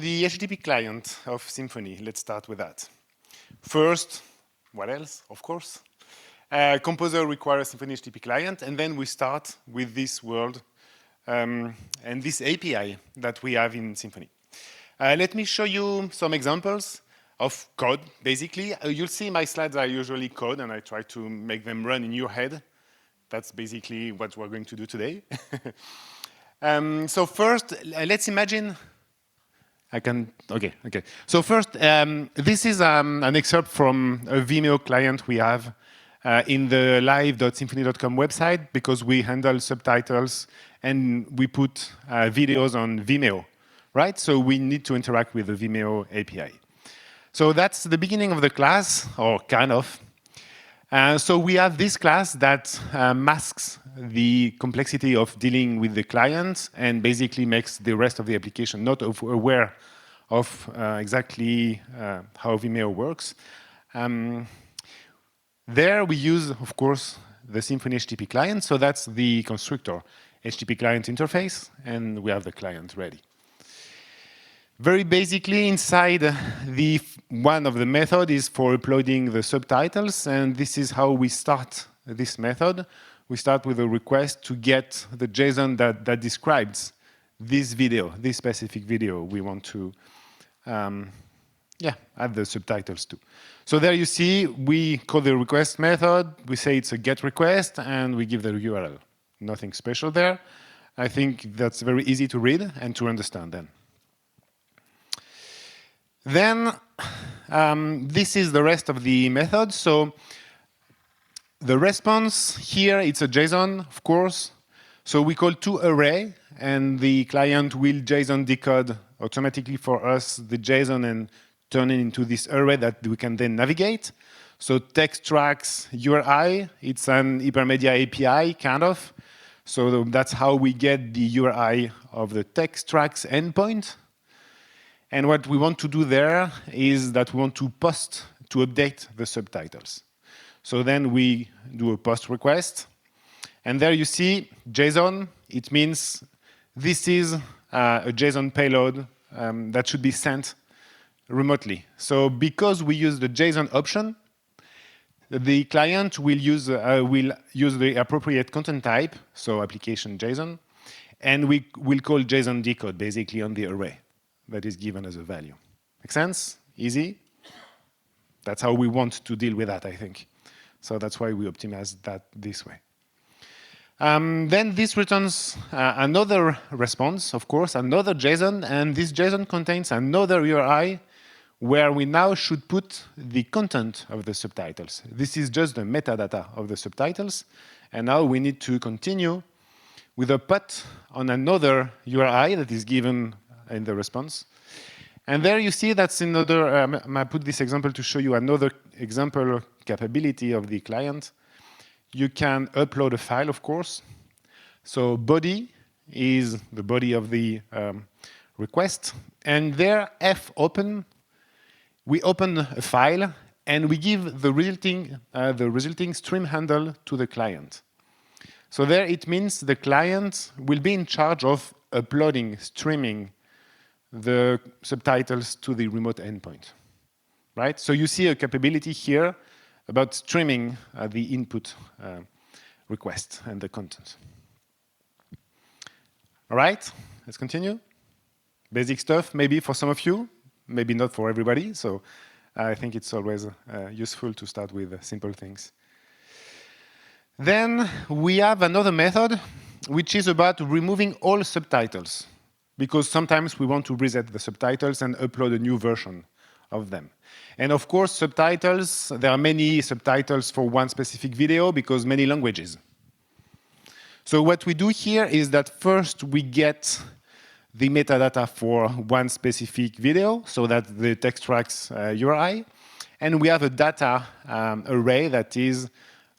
the HTTP client of Symfony. Let's start with that. First, what else? Of course. Composer requires Symfony HTTP client, and then we start with this world and this API that we have in Symfony. Let me show you some examples of code, basically. You'll see my slides are usually code, and I try to make them run in your head. That's basically what we're going to do today. So first, let's imagine, okay. So first, this is an excerpt from a Vimeo client we have in the live.symfony.com website, because we handle subtitles and we put videos on Vimeo, right? So we need to interact with the Vimeo API. So that's the beginning of the class, or kind of. So we have this class that masks the complexity of dealing with the client and basically makes the rest of the application not aware of exactly how Vimeo works. There we use, of course, the Symfony HTTP client. So that's the constructor HTTP client interface, and we have the client ready. Very basically, inside the one of the method is for uploading the subtitles, and this is how we start this method. We start with a request to get the JSON that describes this video, this specific video we want to add the subtitles to. So there you see, we call the request method, we say it's a GET request, and we give the URL. Nothing special there. I think that's very easy to read and to understand then. Then this is the rest of the method. So the response here, it's a JSON, of course. So we call toArray, and the client will JSON decode automatically for us the JSON and turn it into this array that we can then navigate. So text tracks URI, it's an hypermedia API, kind of. So that's how we get the URI of the text tracks endpoint. And what we want to do there is that we want to post, to update the subtitles. So then we do a post request. And there you see JSON. It means this is a JSON payload that should be sent remotely. So because we use the JSON option, the client will use the appropriate content type, so application JSON, and we will call JSON decode basically on the array that is given as a value. Make sense? Easy? That's how we want to deal with that, I think. So that's why we optimize that this way. Then this returns another response, of course, another JSON, and this JSON contains another URI where we now should put the content of the subtitles. This is just the metadata of the subtitles, and now we need to continue with a put on another URI that is given in the response. And there you see that's another, I put this example to show you another example capability of the client. You can upload a file, of course. So body is the body of the request. And there, fopen, we open a file and we give the resulting stream handle to the client. So there it means the client will be in charge of uploading, streaming the subtitles to the remote endpoint, right? So you see a capability here about streaming the input request and the content. All right, let's continue. Basic stuff, maybe for some of you, maybe not for everybody. So I think it's always useful to start with simple things. Then we have another method, which is about removing all subtitles, because sometimes we want to reset the subtitles and upload a new version of them. And of course, subtitles, there are many subtitles for one specific video because many languages. So what we do here is that first we get the metadata for one specific video, so that the text tracks URI, and we have a data array that is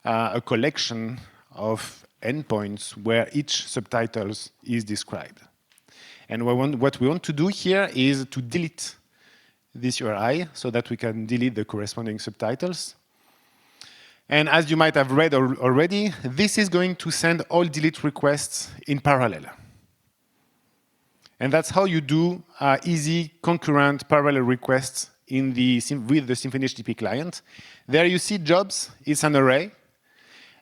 a collection of endpoints where each subtitles is described. And what we want to do here is to delete this URI so that we can delete the corresponding subtitles. And as you might have read already, this is going to send all delete requests in parallel. And that's how you do easy concurrent parallel requests with the Symfony HTTP client. There you see jobs, it's an array.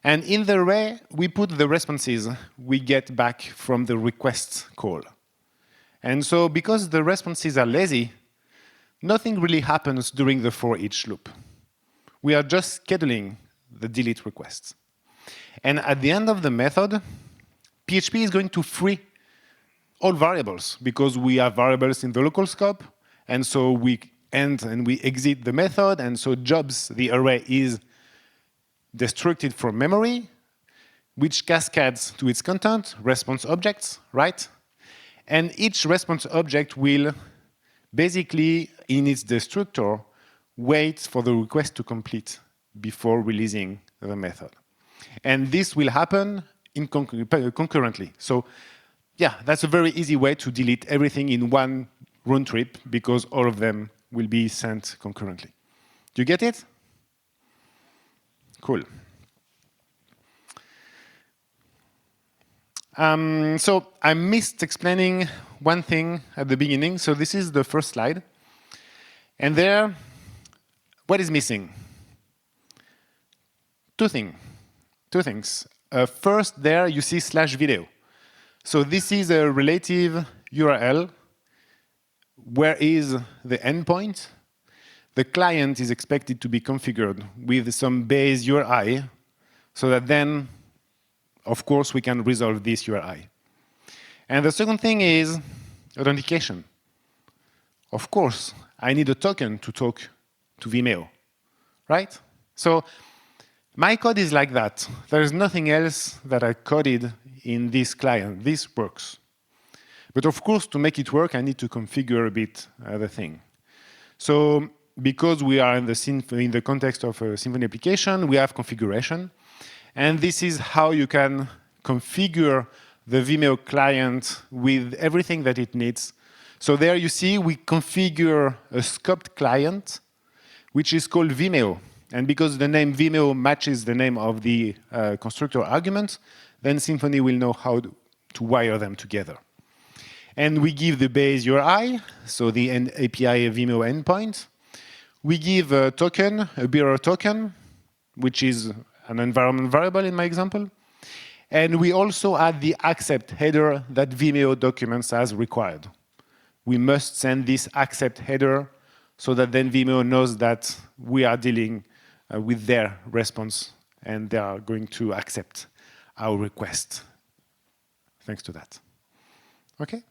And in the array, we put the responses we get back from the request call. And so because the responses are lazy, nothing really happens during the for each loop. We are just scheduling the delete requests. And at the end of the method, PHP is going to free all variables because we have variables in the local scope. And so we end and we exit the method. And so jobs, the array is destructed from memory, which cascades to its content, response objects, right? And each response object will basically, in its destructor, wait for the request to complete before releasing the method. And this will happen concurrently. So yeah, that's a very easy way to delete everything in one round trip because all of them will be sent concurrently. Do you get it? Cool. So I missed explaining one thing at the beginning. So this is the first slide. And there, what is missing? Two things. First, there you see /video. So this is a relative URL. Where is the endpoint? The client is expected to be configured with some base URI so that then, of course, we can resolve this URI. And the second thing is authentication. Of course, I need a token to talk to Vimeo, right? So my code is like that. There is nothing else that I coded in this client. This works. But of course, to make it work, I need to configure a bit the thing. So because we are in the context of a Symfony application, we have configuration. And this is how you can configure the Vimeo client with everything that it needs. So there you see we configure a scoped client, which is called Vimeo. And because the name Vimeo matches the name of the constructor argument, then Symfony will know how to wire them together. And we give the base URI, so the API Vimeo endpoint. We give a token, a bearer token, which is an environment variable in my example. And we also add the accept header that Vimeo documents as required. We must send this accept header so that then Vimeo knows that we are dealing with their response and they are going to accept our request. Thanks to that. Okay?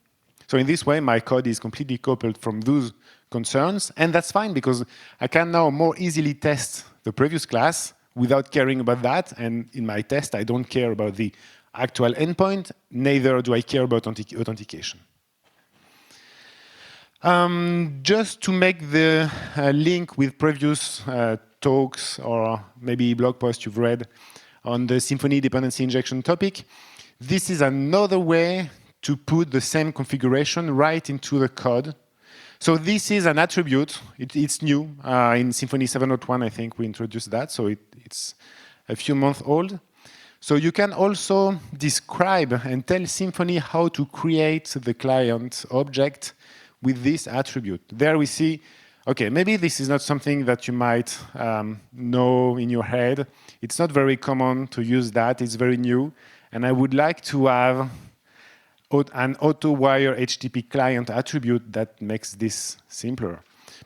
So in this way, my code is completely coupled from those concerns, and that's fine because I can now more easily test the previous class without caring about that, and in my test, I don't care about the actual endpoint, neither do I care about authentication. Just to make the link with previous talks or maybe blog posts you've read on the Symfony dependency injection topic, this is another way to put the same configuration right into the code. So this is an attribute. It's new. In Symfony 7.1, I think we introduced that, so it's a few months old. So you can also describe and tell Symfony how to create the client object with this attribute. There we see, okay, maybe this is not something that you might know in your head. It's not very common to use that. It's very new. And I would like to have an auto-wire HTTP client attribute that makes this simpler.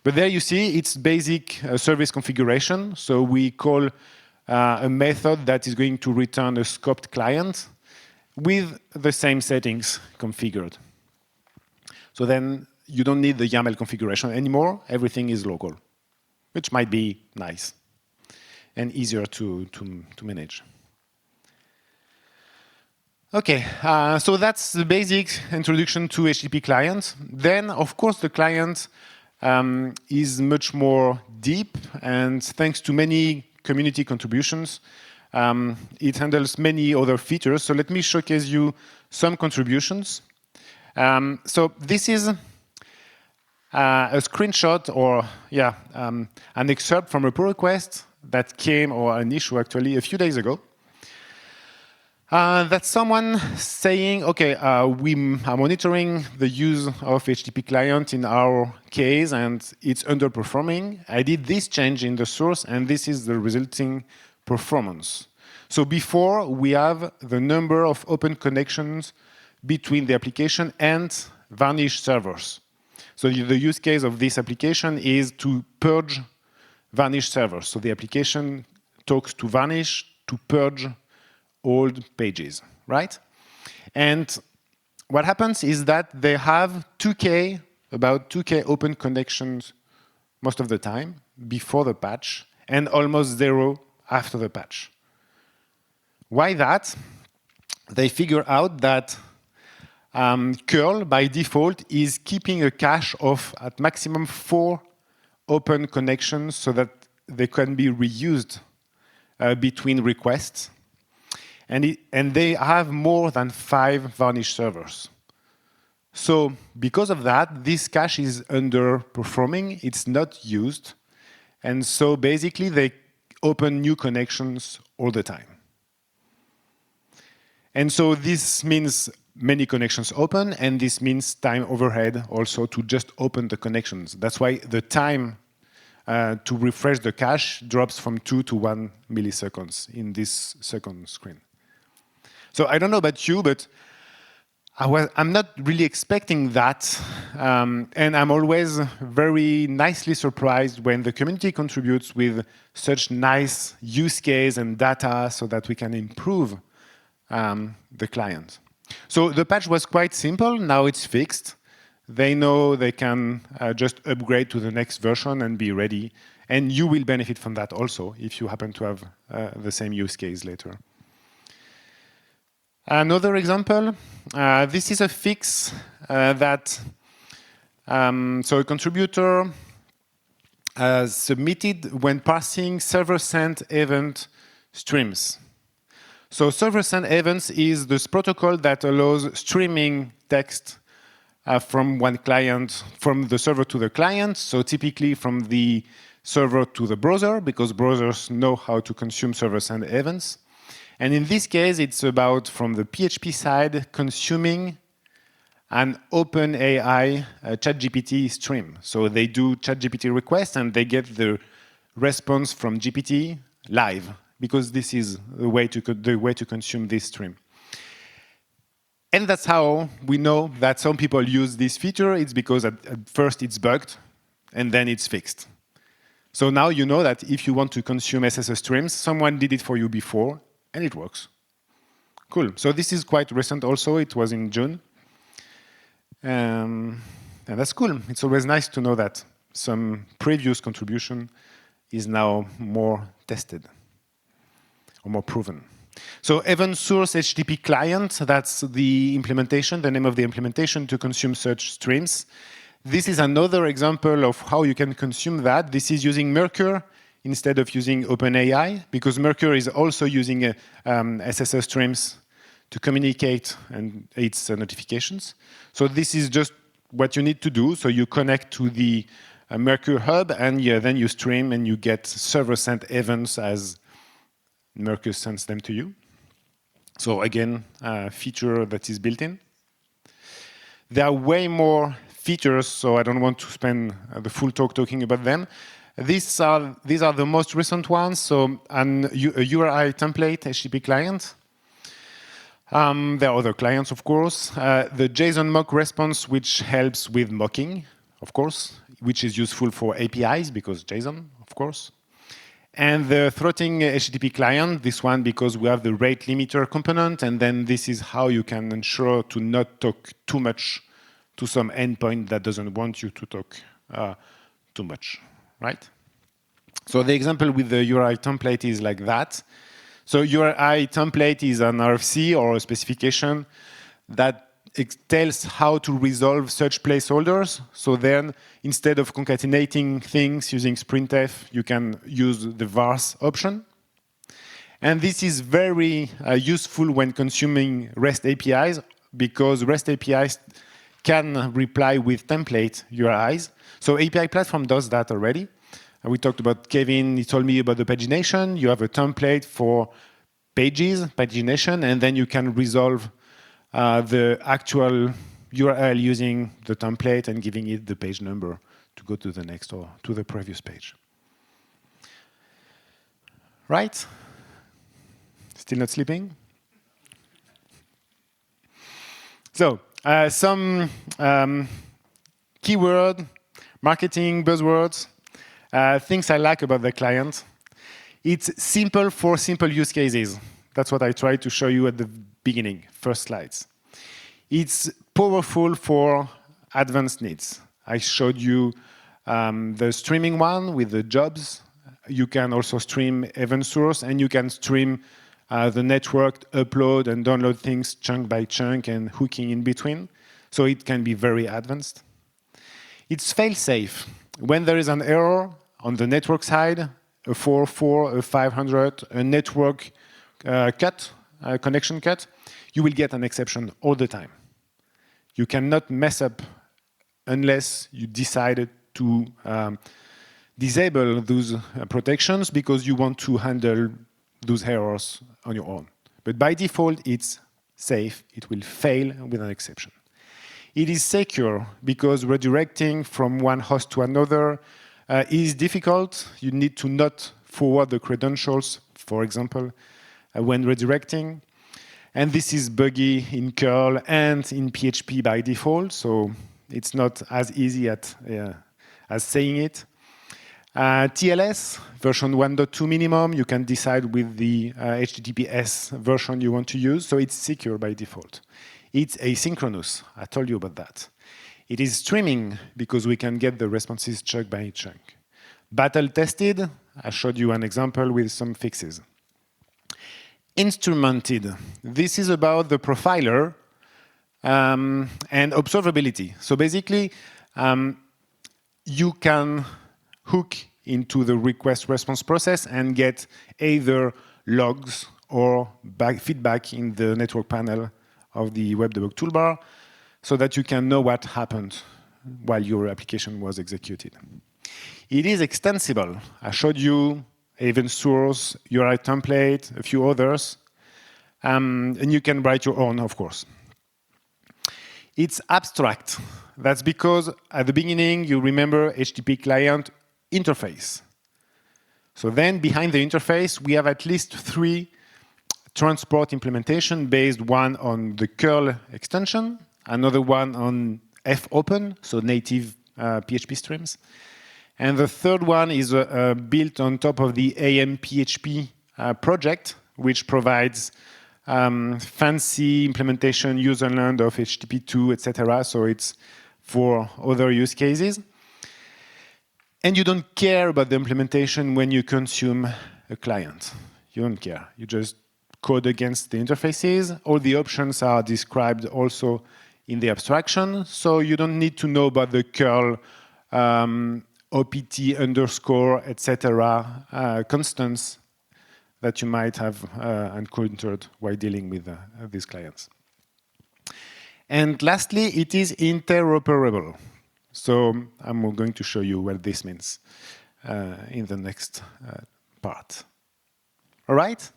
But there you see it's basic service configuration. So we call a method that is going to return a scoped client with the same settings configured. So then you don't need the YAML configuration anymore. Everything is local, which might be nice and easier to manage. Okay, so that's the basic introduction to HTTP client. Then, of course, the client is much more deep, and thanks to many community contributions, it handles many other features. So let me showcase you some contributions. So this is a screenshot or, an excerpt from a pull request that came, or an issue actually, a few days ago. That's someone saying, okay, we are monitoring the use of HTTP client in our case, and it's underperforming. I did this change in the source, and this is the resulting performance. So before, we have the number of open connections between the application and vanished servers. So the use case of this application is to purge vanished servers. So the application talks to vanish to purge old pages, right? And what happens is that they have about 2K open connections most of the time before the patch, and almost 0 after the patch. Why that? They figure out that curl, by default, is keeping a cache of at maximum 4 open connections so that they can be reused between requests. And they have more than 5 vanished servers. So because of that, this cache is underperforming. It's not used. And so basically, they open new connections all the time. And so this means many connections open, and this means time overhead also to just open the connections. That's why the time to refresh the cache drops from 2 to 1 milliseconds in this second screen. So I don't know about you, but I'm not really expecting that. And I'm always very nicely surprised when the community contributes with such nice use case and data so that we can improve the client. So the patch was quite simple. Now it's fixed. They know they can just upgrade to the next version and be ready. And you will benefit from that also if you happen to have the same use case later. Another example, this is a fix that so a contributor submitted when parsing server-sent event streams. So server-sent events is this protocol that allows streaming text from one client, from the server to the client, so typically from the server to the browser, because browsers know how to consume server-sent events. And in this case, it's about, from the PHP side, consuming an OpenAI ChatGPT stream. So they do ChatGPT requests, and they get the response from GPT live, because this is the way to consume this stream. And that's how we know that some people use this feature. It's because at first it's bugged, and then it's fixed. So now you know that if you want to consume SSS streams, someone did it for you before, and it works. Cool. So this is quite recent also. It was in June. And that's cool. It's always nice to know that some previous contribution is now more tested or more proven. So event source HTTP client, that's the implementation, the name of the implementation to consume such streams. This is another example of how you can consume that. This is using Mercure instead of using OpenAI, because Mercure is also using SSS streams to communicate and its notifications. So this is just what you need to do. So you connect to the Mercure hub, and then you stream, and you get server-sent events as Mercure sends them to you. So again, a feature that is built in. There are way more features, so I don't want to spend the full talk talking about them. These are the most recent ones. So a URI template HTTP client. There are other clients, of course. The JSON mock response, which helps with mocking, of course, which is useful for APIs because JSON, of course. And the throttling HTTP client, this one because we have the rate limiter component, and then this is how you can ensure to not talk too much to some endpoint that doesn't want you to talk too much, right? So the example with the URI template is like that. So URI template is an RFC or a specification that it tells how to resolve such placeholders. So then, instead of concatenating things using sprintf, you can use the vars option. And this is very useful when consuming REST APIs, because REST APIs can reply with template URIs. So API Platform does that already. We talked about Kevin, he told me about the pagination. You have a template for pages, pagination, and then you can resolve the actual URL using the template and giving it the page number to go to the next or to the previous page. Right? Still not sleeping? So, some keyword, marketing, buzzwords, things I like about the client. It's simple for simple use cases. That's what I tried to show you at the beginning, first slides. It's powerful for advanced needs. I showed you the streaming one with the jobs. You can also stream event source, and you can stream the network, upload and download things chunk by chunk and hooking in between. So it can be very advanced. It's fail-safe. When there is an error on the network side, a 404, a 500, a network cut, a connection cut, you will get an exception all the time. You cannot mess up unless you decided to disable those protections because you want to handle those errors on your own. But by default, it's safe. It will fail with an exception. It is secure because redirecting from one host to another is difficult. You need to not forward the credentials, for example, when redirecting. And this is buggy in curl and in PHP by default, so it's not as easy as saying it. TLS, version 1.2 minimum, you can decide with the HTTPS version you want to use, so it's secure by default. It's asynchronous, I told you about that. It is streaming because we can get the responses chunk by chunk. Battle tested, I showed you an example with some fixes. Instrumented, this is about the profiler and observability. So basically, you can hook into the request response process and get either logs or feedback in the network panel of the web debug toolbar so that you can know what happened while your application was executed. It is extensible. I showed you event source, URI template, a few others, and you can write your own, of course. It's abstract. That's because at the beginning, you remember HTTP client interface. So then behind the interface, we have at least 3 transport implementation based one on the curl extension, another one on fopen, so native PHP streams. And the third one is built on top of the AMPHP project, which provides fancy implementation, userland of HTTP2, etc. So it's for other use cases. And you don't care about the implementation when you consume a client. You don't care. You just code against the interfaces. All the options are described also in the abstraction. So you don't need to know about the curl OPT underscore, etc. Constants that you might have encountered while dealing with these clients. And lastly, it is interoperable. So I'm going to show you what this means in the next part. All right?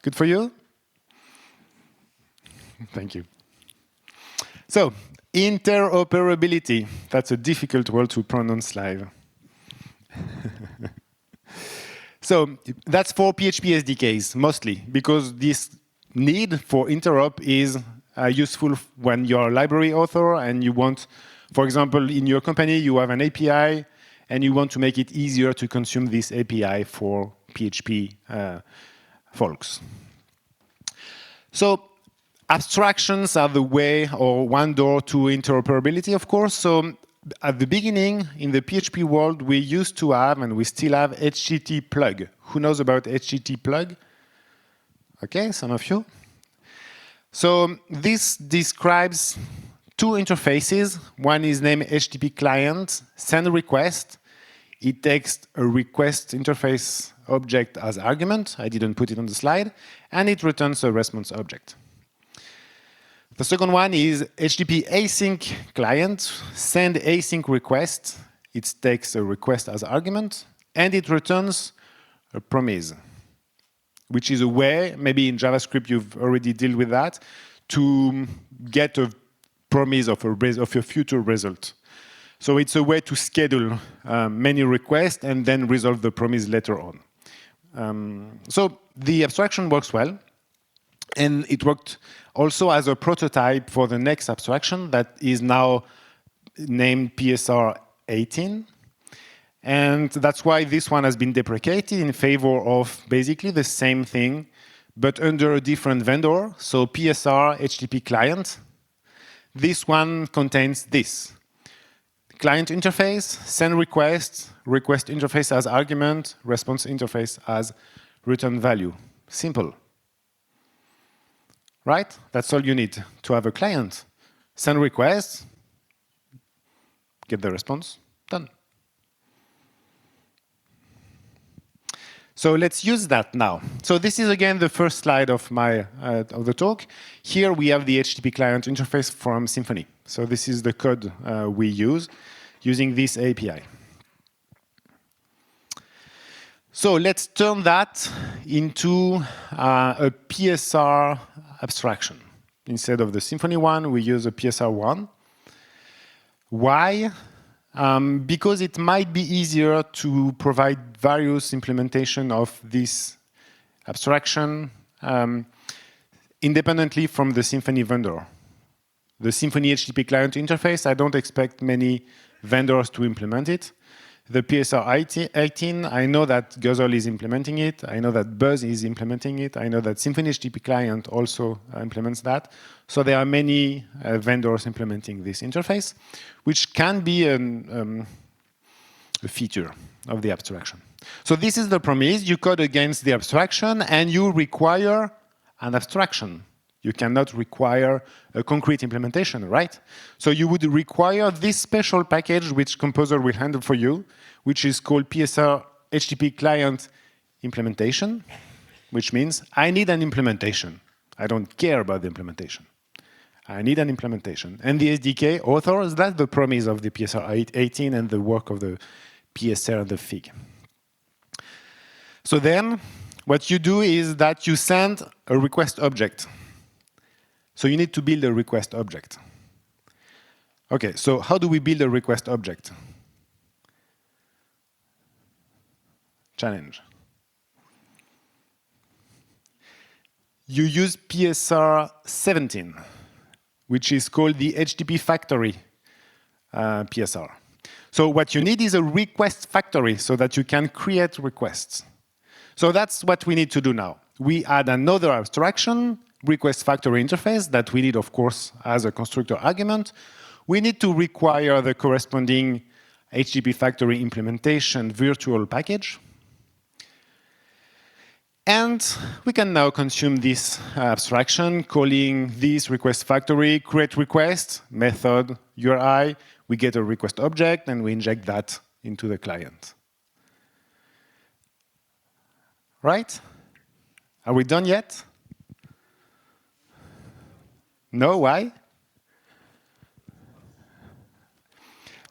Good for you? Thank you. So, interoperability. That's a difficult word to pronounce live. So that's for PHP SDKs, mostly, because this need for interop is useful when you're a library author and you want, for example, in your company, you have an API and you want to make it easier to consume this API for PHP folks. So abstractions are the way or one door to interoperability, of course. So at the beginning, in the PHP world, we used to have, and we still have, HTTP plug. Who knows about HTTP plug? Okay, some of you. So this describes 2 interfaces. One is named HTTP client, send request. It takes a request interface object as argument. I didn't put it on the slide. And it returns a response object. The second one is HTTP async client, send async request. It takes a request as argument, and it returns a promise. which is a way, maybe in JavaScript you've already dealt with that, to get a promise of a future result. So it's a way to schedule many requests and then resolve the promise later on. So the abstraction works well. And it worked also as a prototype for the next abstraction that is now named PSR18. And that's why this one has been deprecated in favor of basically the same thing, but under a different vendor. So PSR-http client. This one contains this. Client interface, send request, request interface as argument, response interface as return value. Simple. Right? That's all you need to have a client. Send request, get the response, done. So let's use that now. So this is again the first slide of the talk. Here we have the HTTP client interface from Symfony. So this is the code we use using this API. So let's turn that into a PSR abstraction. Instead of the Symfony one, we use a PSR one. Why? Because it might be easier to provide various implementation of this abstraction independently from the Symfony vendor. The Symfony HTTP client interface, I don't expect many vendors to implement it. The PSR18, I know that Guzzle is implementing it. I know that Buzz is implementing it. I know that Symfony HTTP client also implements that. So there are many vendors implementing this interface, which can be a feature of the abstraction. So this is the promise. You code against the abstraction, and you require an abstraction. You cannot require a concrete implementation, right? So you would require this special package which Composer will handle for you, which is called PSR HTTP client implementation, which means I need an implementation. I don't care about the implementation. I need an implementation. And the SDK authors, that's the promise of the PSR 18 and the work of the PSR and the FIG. So then what you do is that you send a request object. So you need to build a request object. Okay, so how do we build a request object? Challenge. You use PSR 17, which is called the HTTP factory PSR. So what you need is a request factory so that you can create requests. So that's what we need to do now. We add another abstraction, request factory interface, that we need, of course, as a constructor argument. We need to require the corresponding HTTP factory implementation virtual package. And we can now consume this abstraction, calling this request factory, create request, method, URI. We get a request object, and we inject that into the client. Right? Are we done yet? No, why?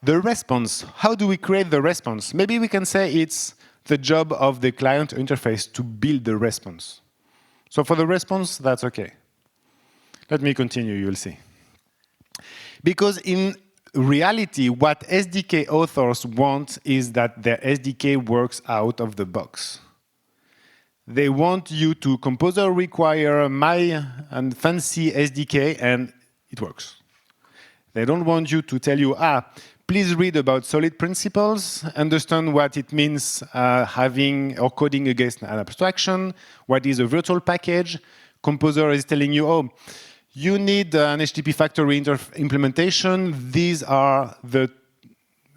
The response, how do we create the response? Maybe we can say it's the job of the client interface to build the response. So for the response, that's okay. Let me continue, you'll see. Because in reality, what SDK authors want is that their SDK works out of the box. They want you to Composer require my and fancy SDK, and it works. They don't want you to tell you, please read about solid principles, understand what it means having or coding against an abstraction, what is a virtual package. Composer is telling you, you need an HTTP factory implementation. These are the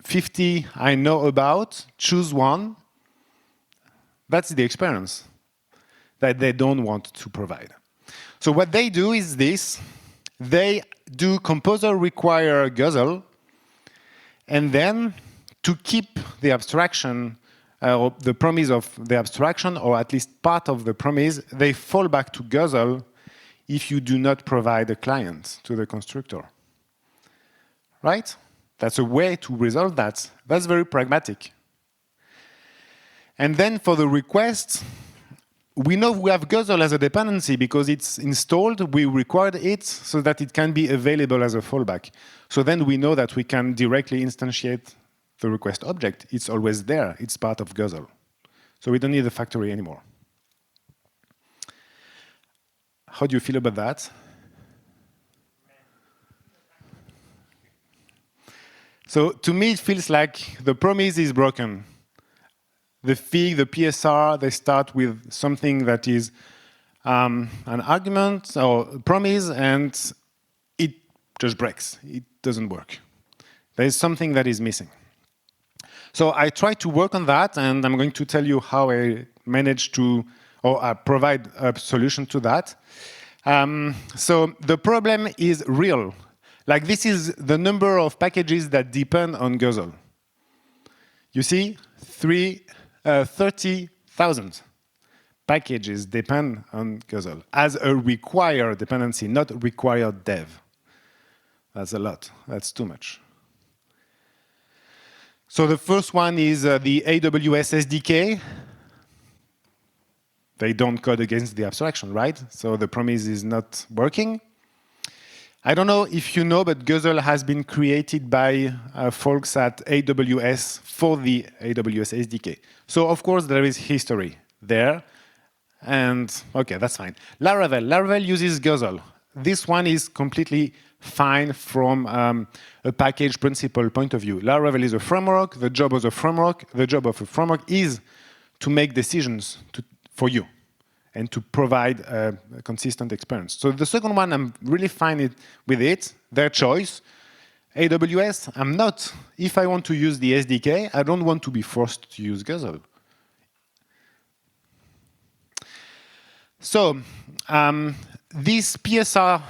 50 I know about. Choose one. That's the experience that they don't want to provide. So what they do is this. They do Composer require Guzzle, and then to keep the abstraction, or the promise of the abstraction, or at least part of the promise, they fall back to Guzzle if you do not provide a client to the constructor. Right? That's a way to resolve that. That's very pragmatic. And then for the request, we know we have Guzzle as a dependency because it's installed. We required it so that it can be available as a fallback. So then we know that we can directly instantiate the request object. It's always there. It's part of Guzzle. So we don't need the factory anymore. How do you feel about that? So to me, it feels like the promise is broken. The fig, the PSR, they start with something that is an argument or promise, and it just breaks. It doesn't work. There is something that is missing. So I try to work on that, and I'm going to tell you how I managed to, or provide a solution to that. So the problem is real. Like this is the number of packages that depend on Guzzle. You see, 30,000 packages depend on Guzzle as a required dependency, not required dev. That's a lot. That's too much. So the first one is the AWS SDK. They don't code against the abstraction, right? So the promise is not working. I don't know if you know, but Guzzle has been created by folks at AWS for the AWS SDK. So of course there is history there. And okay, that's fine. Laravel. Laravel uses Guzzle. This one is completely fine from a package principle point of view. Laravel is a framework. The job of a framework is to make decisions for you and to provide a consistent experience. So the second one, I'm really fine with it, their choice. AWS, I'm not. If I want to use the SDK, I don't want to be forced to use Guzzle. So this PSR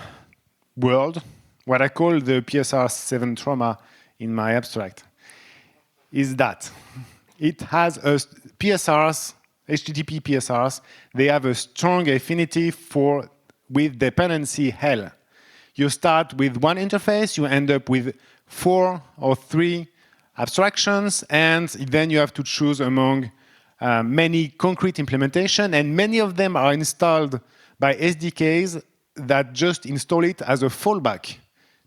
world, what I call the PSR 7 trauma in my abstract, is that it has a PSRs, HTTP PSRs, they have a strong affinity with dependency hell. You start with one interface, you end up with 4 or 3 abstractions, and then you have to choose among many concrete implementation, and many of them are installed by SDKs that just install it as a fallback,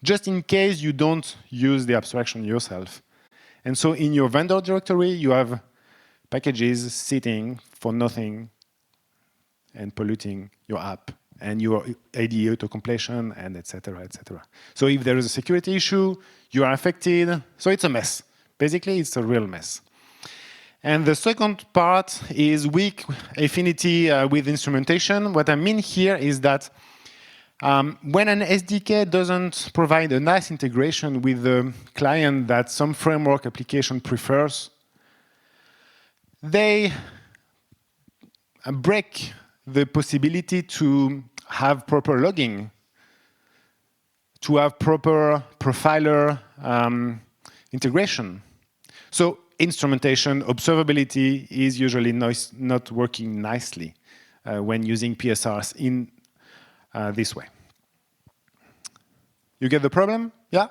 just in case you don't use the abstraction yourself. And so in your vendor directory, you have packages sitting for nothing and polluting your app and your ADE auto-completion and et cetera, et cetera. So if there is a security issue, you are affected. So it's a mess. Basically, it's a real mess. And the second part is weak affinity with instrumentation. What I mean here is that when an SDK doesn't provide a nice integration with the client that some framework application prefers, they break the possibility to have proper logging, to have proper profiler integration. So instrumentation, observability is usually not working nicely when using PSRs in this way. You get the problem? Yeah?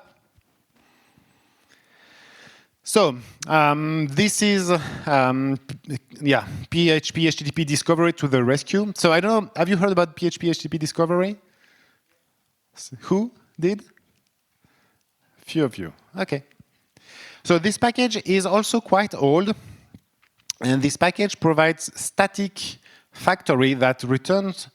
So this is php-http discovery to the rescue. So I don't know, have you heard about php-http discovery? Who did? Few of you. Okay. So this package is also quite old, and this package provides static factory that returns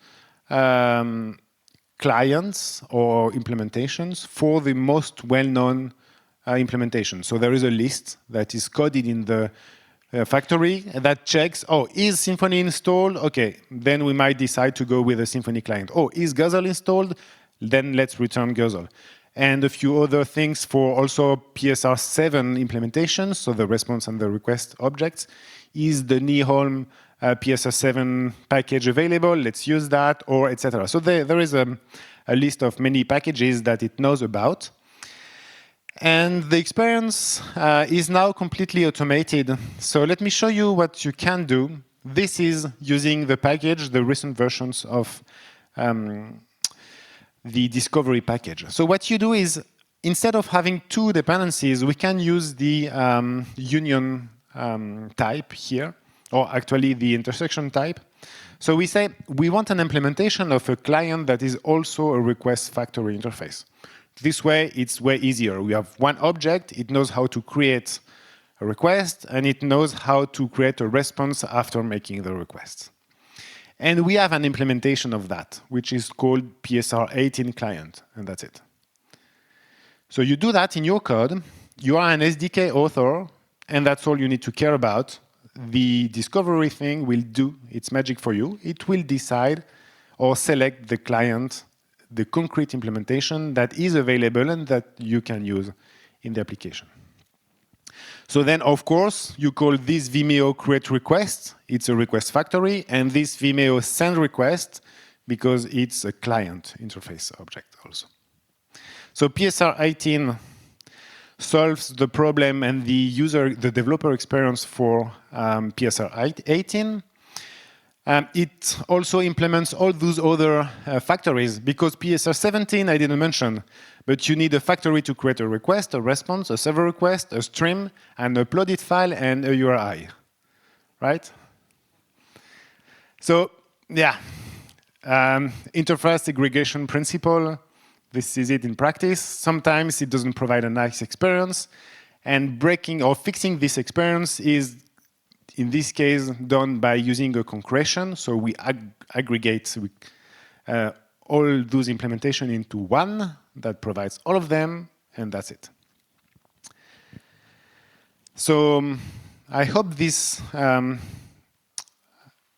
clients or implementations for the most well-known implementation. So there is a list that is coded in the factory that checks, oh, is Symfony installed? Okay, then we might decide to go with a Symfony client. Oh, is Guzzle installed? Then let's return Guzzle. And a few other things for also PSR 7 implementations, so the response and the request objects. Is the Niholm PSR 7 package available? Let's use that, or etc. So there is a list of many packages that it knows about. And the experience is now completely automated. So let me show you what you can do. This is using the package, the recent versions of the discovery package. So what you do is, instead of having 2 dependencies, we can use the union type here, or actually the intersection type. So we say we want an implementation of a client that is also a request factory interface. This way, it's way easier. We have one object, it knows how to create a request, and it knows how to create a response after making the request. And we have an implementation of that, which is called PSR18 client, and that's it. So you do that in your code, you are an SDK author, and that's all you need to care about. The discovery thing will do its magic for you. It will decide or select the client, the concrete implementation that is available and that you can use in the application. So then, of course, you call this Vimeo create request. It's a request factory, and this Vimeo send request because it's a client interface object also. So PSR18 solves the problem and the developer experience for PSR18. It also implements all those other factories because PSR17 I didn't mention, but you need a factory to create a request, a response, a server request, a stream, an uploaded file, and a URI, right? So yeah, interface segregation principle. This is it in practice. Sometimes it doesn't provide a nice experience, and breaking or fixing this experience is, in this case, done by using a concurrent. So we aggregate all those implementations into one that provides all of them, and that's it. So I hope this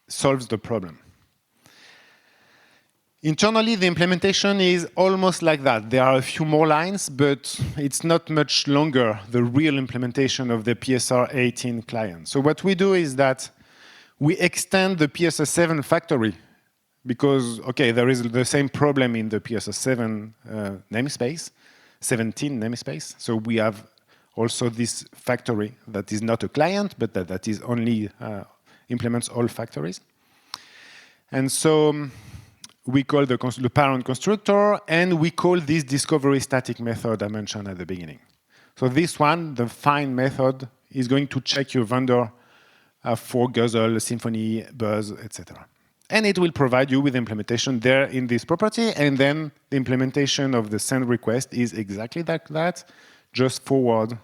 solves the problem. Internally, the implementation is almost like that. There are a few more lines, but it's not much longer, the real implementation of the PSR18 client. So what we do is that we extend the PSR7 factory because, okay, there is the same problem in the PSR7 namespace, 17 namespace. So we have also this factory that is not a client, but that is only implements all factories. And so we call the parent constructor, and we call this discovery static method I mentioned at the beginning. So this one, the find method, is going to check your vendor for Guzzle, Symfony, Buzz, etc. And it will provide you with implementation there in this property, and then the implementation of the send request is exactly like that. Just forward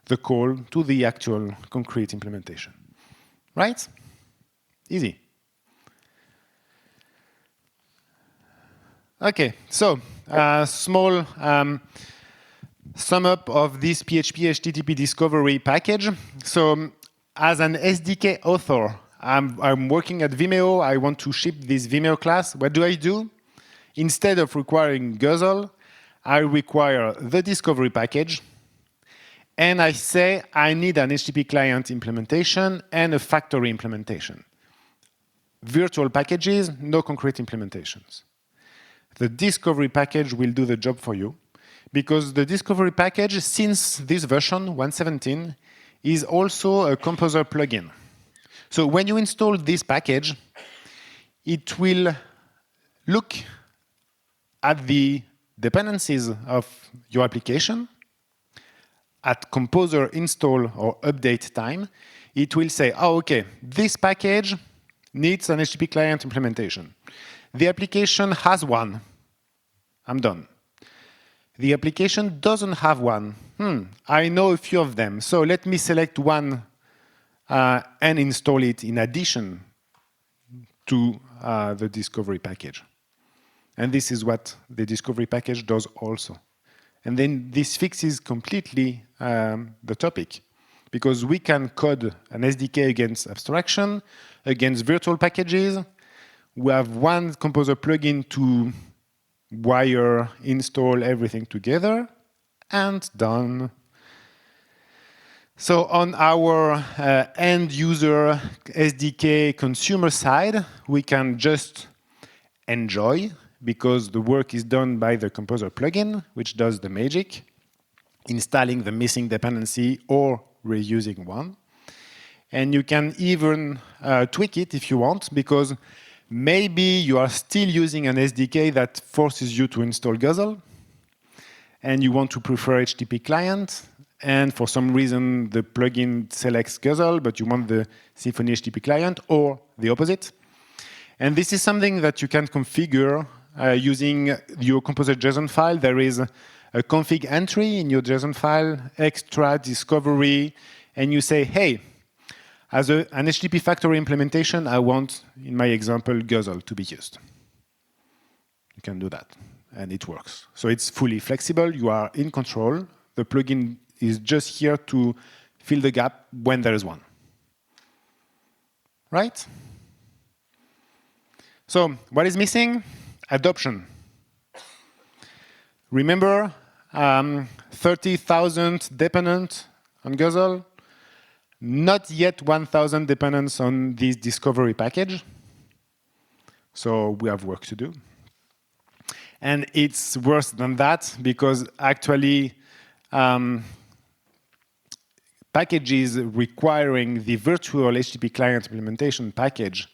the call to the actual concrete implementation. Right? Easy. Okay, so small sum up of this php-http discovery package. So as an SDK author, I'm working at Vimeo. I want to ship this Vimeo class. What do? Instead of requiring Guzzle, I require the discovery package. And I say I need an HTTP client implementation and a factory implementation. Virtual packages, no concrete implementations. The discovery package will do the job for you because the discovery package, since this version 1.17, is also a Composer plugin. So when you install this package, it will look at the dependencies of your application. At Composer install or update time, it will say, oh, okay, this package needs an HTTP client implementation. The application has one. I'm done. The application doesn't have one. I know a few of them. So let me select one and install it in addition to the discovery package. And this is what the discovery package does also. And then this fixes completely the topic because we can code an SDK against abstraction, against virtual packages. We have one Composer plugin to wire, install everything together, and done. So on our end user SDK consumer side, we can just enjoy because the work is done by the Composer plugin, which does the magic, installing the missing dependency or reusing one. And you can even tweak it if you want, because maybe you are still using an SDK that forces you to install Guzzle, and you want to prefer HTTP client, and for some reason the plugin selects Guzzle, but you want the Symfony HTTP client, or the opposite. And this is something that you can configure using your composer.json file. There is a config entry in your JSON file, extra discovery, and you say, hey, as an HTTP factory implementation, I want, in my example, Guzzle to be used. You can do that, and it works. So it's fully flexible. You are in control. The plugin is just here to fill the gap when there is one. Right? So what is missing? Adoption. Remember, 30,000 dependents on Guzzle, not yet 1,000 dependents on this discovery package. So we have work to do. And it's worse than that, because actually packages requiring the virtual HTTP client implementation package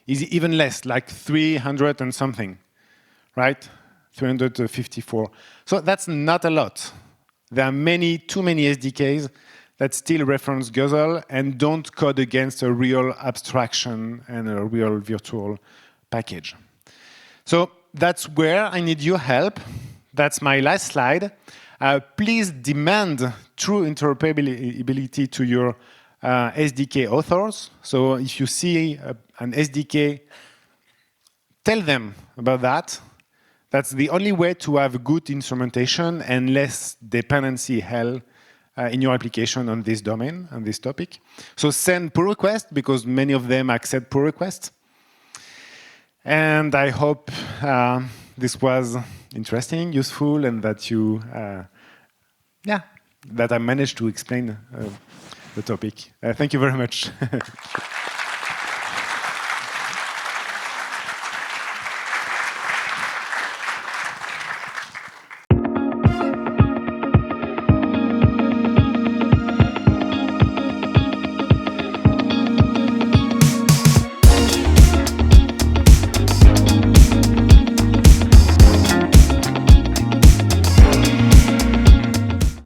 is even less, like 300 and something, right? 354. So that's not a lot. There are too many SDKs that still reference Guzzle and don't code against a real abstraction and a real virtual package. So that's where I need your help. That's my last slide. Please demand true interoperability to your SDK authors. So if you see an SDK, tell them about that. That's the only way to have good instrumentation and less dependency hell in your application on this domain, on this topic. So send pull requests, because many of them accept pull requests. And I hope this was interesting, useful, and that you, that I managed to explain the topic. Thank you very much.